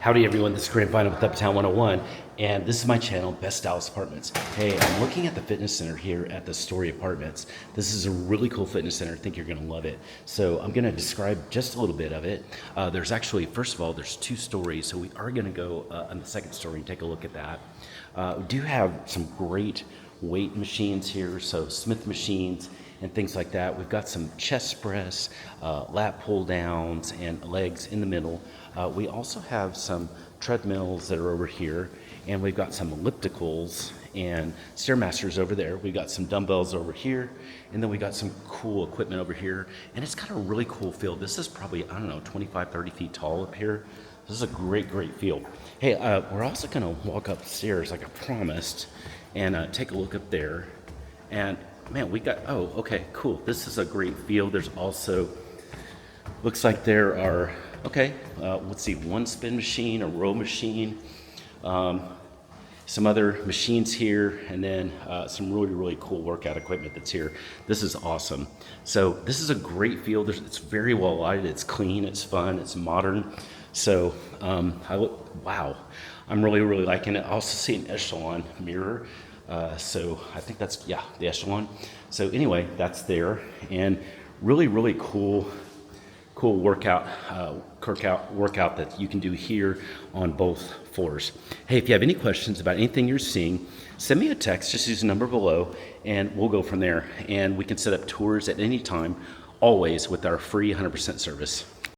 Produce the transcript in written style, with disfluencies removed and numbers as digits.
Howdy everyone, this is Grand Final with Uptown 101, and this is my channel, Best Dallas Apartments. Hey, I'm looking at the fitness center here at the Storey Apartments. This is a really cool fitness center. I think you're gonna love it. So I'm gonna describe just a little bit of it. There's actually, first of all, there's 2 stories, so we are gonna go on the 2nd story and take a look at that. We do have some great weight machines here, so Smith machines and things like that. We've got some chest press, lat pull downs, and legs in the middle. We also have some treadmills that are over here, and we've got some ellipticals and Stairmasters over there. We've got some dumbbells over here, and then we got some cool equipment over here, and it's got a really cool feel. This is probably, I don't know, 25, 30 feet tall up here. This is a great feel. Hey, we're also gonna walk upstairs like I promised, and take a look up there. And man, we got, oh, okay, cool. This is a great feel. There's also, looks like there are, okay, let's see, 1 spin machine, a row machine, some other machines here, and then some really cool workout equipment that's here. This is awesome. So this is a great field. It's very well lighted. It's clean. It's fun. It's modern. So wow, I'm really liking it. I also see an echelon mirror. So I think that's, yeah, the echelon. So anyway, that's there, and really cool workout that you can do here on both floors. Hey, if you have any questions about anything you're seeing, send me a text. Just use the number below, and we'll go from there. And we can set up tours at any time, always with our free 100% service.